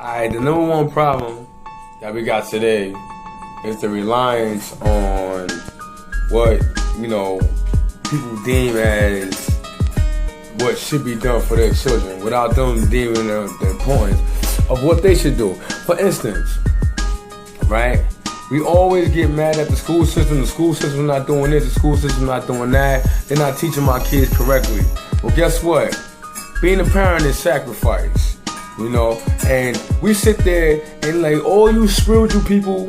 Alright, the number one problem that we got today is the reliance on what, people deem as what should be done for their children without them deeming the importance of what they should do. For instance, right? We always get mad at the school system. The school system not doing this, the school system not doing that. They're not teaching my kids correctly. Well, guess what? Being a parent is sacrifice. And we sit there and like all you spiritual people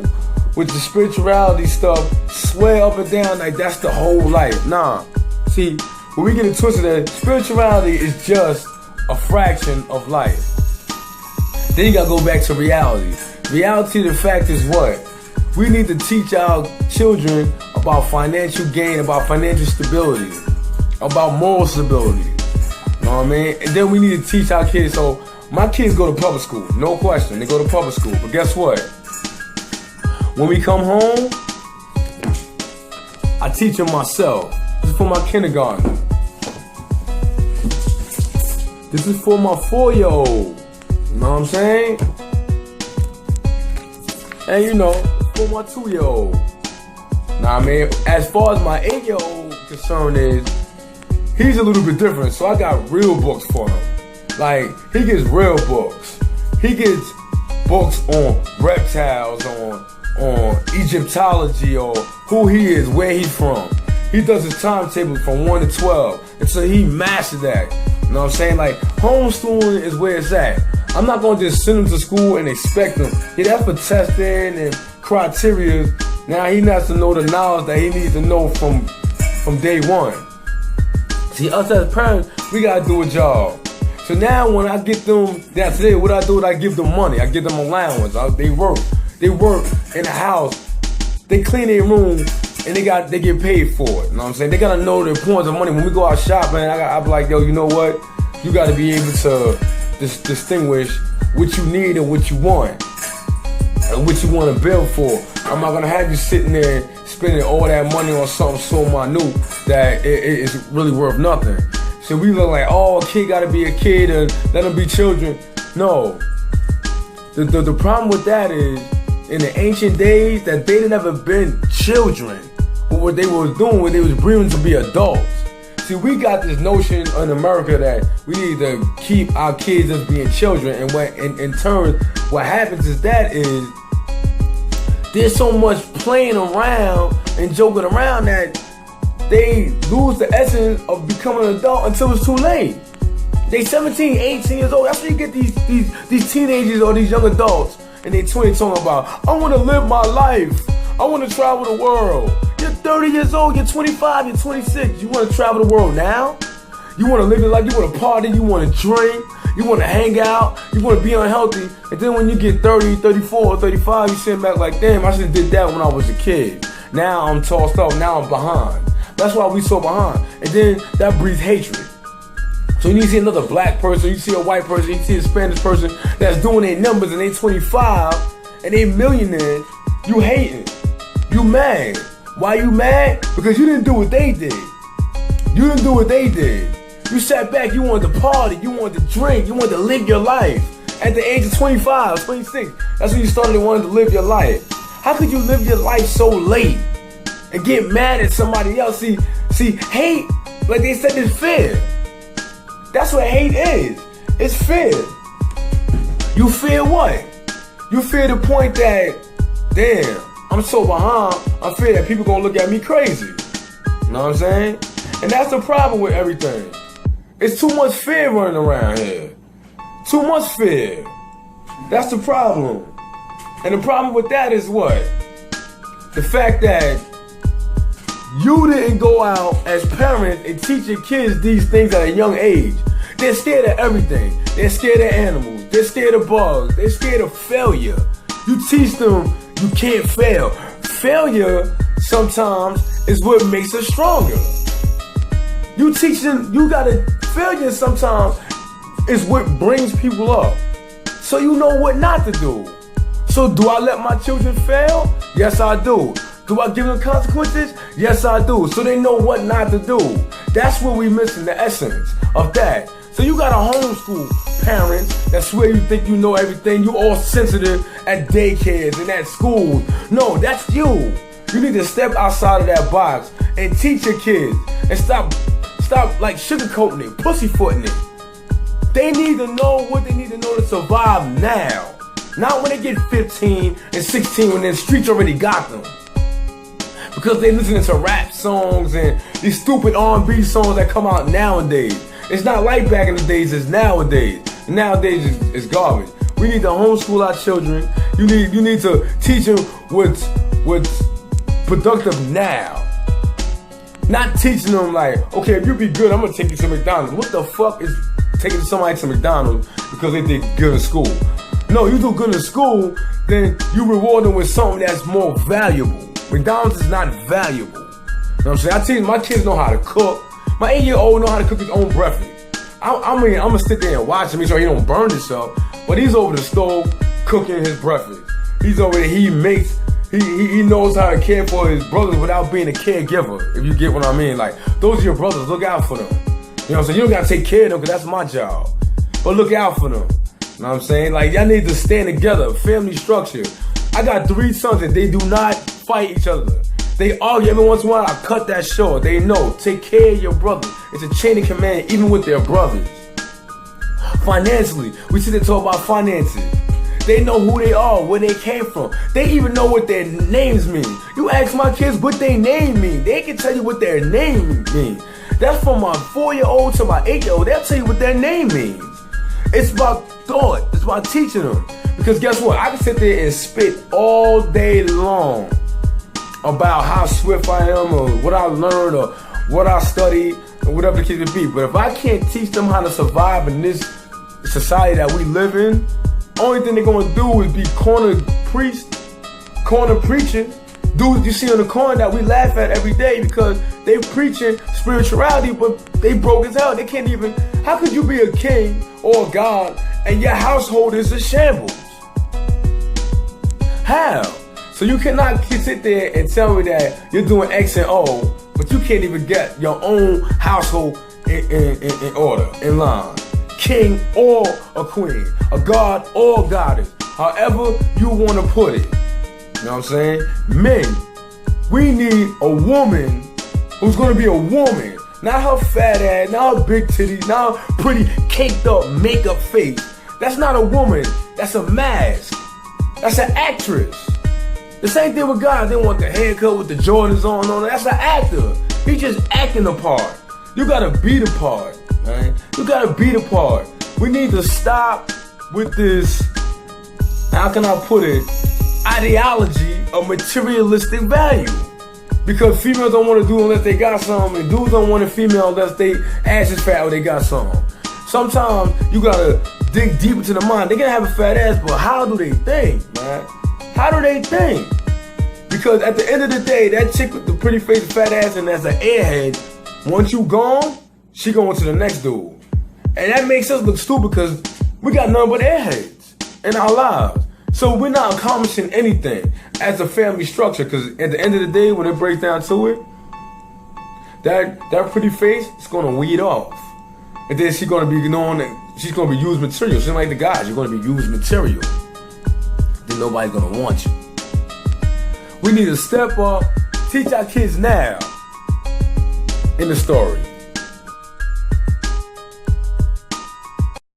with the spirituality stuff swear up and down like that's the whole life. Nah. See, when we get it twisted, that spirituality is just a fraction of life. Then you gotta go back to reality. Reality, the fact is what? We need to teach our children about financial gain, about financial stability, about moral stability. You know what I mean? And then we need to teach our kids. So my kids go to public school, no question. They go to public school. But guess what? When we come home, I teach them myself. This is for my kindergarten. This is for my 4-year-old. You know what I'm saying? And for my 2-year-old. Now, as far as my 8-year-old concern is, he's a little bit different. So I got real books for him. Like, he gets real books. He gets books on reptiles, on Egyptology, or who he is, where he's from. He does his timetable from 1 to 12 until he mastered that. You know what I'm saying? Like, homeschooling is where it's at. I'm not going to just send him to school and expect him. Yeah, that's for testing and criteria. Now he has to know the knowledge that he needs to know from day one. See, us as parents, we got to do a job. So now when I get them down today, what I do is I give them money. I give them allowance. They work in the house. They clean their room and they get paid for it. You know what I'm saying? They gotta know the importance of money. When we go out shopping, I be like, yo, you know what? You gotta be able to distinguish what you need and what you want and what you want to build for. I'm not gonna have you sitting there spending all that money on something so minute that it's really worth nothing. So we look like, oh, a kid gotta be a kid and let them be children. No. The problem with that is, in the ancient days, that they didn't ever been children. But what they was doing was they was breeding to be adults. See, we got this notion in America that we need to keep our kids as being children. And when, in turn, what happens is there's so much playing around and joking around that they lose the essence of becoming an adult until it's too late. They 17, 18 years old. That's when you get these teenagers or these young adults and they 20 talking about, I want to live my life. I want to travel the world. You're 30 years old, you're 25, you're 26. You want to travel the world now? You want to live your life, you want to party, you want to drink, you want to hang out, you want to be unhealthy. And then when you get 30, 34, 35, you sit back like, damn, I should have did that when I was a kid. Now I'm tossed up, now I'm behind. That's why we so behind. And then that breeds hatred. So you see another black person, you see a white person, you see a Spanish person that's doing their numbers and they 25 and they millionaires, you hating. You mad. Why you mad? Because you didn't do what they did. You didn't do what they did. You sat back, you wanted to party, you wanted to drink, you wanted to live your life. At the age of 25, 26, that's when you started wanting to live your life. How could you live your life so late and get mad at somebody else? See, hate, like they said, is fear. That's what hate is. It's fear. You fear what? You fear the point that, damn, I'm so behind, I fear that people gonna look at me crazy. You know what I'm saying? And that's the problem with everything. It's too much fear running around here. Too much fear. That's the problem. And the problem with that is what? The fact that you didn't go out as parents and teach your kids these things at a young age. They're scared of everything. They're scared of animals. They're scared of bugs. They're scared of failure. You teach them you can't fail. Failure sometimes is what makes us stronger. You teach them failure sometimes is what brings people up. So you know what not to do. So do I let my children fail? Yes, I do. Do I give them consequences? Yes, I do. So they know what not to do. That's what we missing, the essence of that. So you got a homeschool parents that swear you think you know everything. You all sensitive at daycares and at schools. No, that's you. You need to step outside of that box and teach your kids and stop like sugarcoating it, pussyfooting it. They need to know what they need to know to survive now. Not when they get 15 and 16 when the streets already got them. Because they listening to rap songs and these stupid R&B songs that come out nowadays. It's not like back in the days, it's nowadays. Nowadays it's garbage. We need to homeschool our children. You need to teach them what's productive now. Not teaching them like, okay, if you be good, I'm gonna take you to McDonald's. What the fuck is taking somebody to McDonald's because they did good in school? No, you do good in school, then you reward them with something that's more valuable. McDonald's is not valuable. You know what I'm saying? I tell you, my kids know how to cook. My 8-year-old know how to cook his own breakfast. I mean, I'm gonna sit there and watch him, make sure he don't burn himself. But he's over the stove cooking his breakfast. He's over there, he knows how to care for his brothers without being a caregiver, if you get what I mean. Like, those are your brothers, look out for them. You know what I'm saying? You don't gotta take care of them, because that's my job. But look out for them. You know what I'm saying? Like, y'all need to stand together, family structure. I got 3 sons and they do not fight each other. They argue every once in a while. I cut that short. They know, take care of your brother. It's a chain of command, even with their brothers. Financially, we sit there talk about finances. They know who they are, where they came from. They even know what their names mean. You ask my kids what their name mean. They can tell you what their name means. That's from my 4-year-old to my 8-year-old. They'll tell you what their name means. It's about thought. It's about teaching them. Because guess what? I can sit there and spit all day long about how swift I am or what I learned or what I studied or whatever the case may be. But if I can't teach them how to survive in this society that we live in, only thing they're going to do is be corner preaching. Dudes you see on the corner that we laugh at every day because they preaching spirituality, but they broke as hell. They can't even, how could you be a king or a god and your household is a shambles? How? So you cannot sit there and tell me that you're doing X and O, but you can't even get your own household in order, in line. King or a queen, a god or a goddess, however you want to put it. You know what I'm saying? Men, we need a woman who's going to be a woman. Not her fat ass, not her big titties, not her pretty caked up makeup face. That's not a woman. That's a mask. That's an actress. The same thing with guys. They want the haircut with the Jordans on. That's an actor. He's just acting the part. You gotta be the part, man. You gotta be the part. We need to stop with this, how can I put it, ideology of materialistic value. Because females don't want to do unless they got something, and dudes don't want a female unless they ass is fat or they got something. Sometimes you gotta dig deep into the mind. They can have a fat ass, but how do they think, man? How do they think? Because at the end of the day, that chick with the pretty face, fat ass, and that's an airhead, once you gone, she going to the next dude. And that makes us look stupid because we got none but airheads in our lives. So we're not accomplishing anything as a family structure, because at the end of the day, when it breaks down to it, that pretty face is going to weed off. And then she's going to be known, she's going to be used material. She's like the guys, you're going to be used material. Then nobody's going to want you. We need to step up, teach our kids now in the story.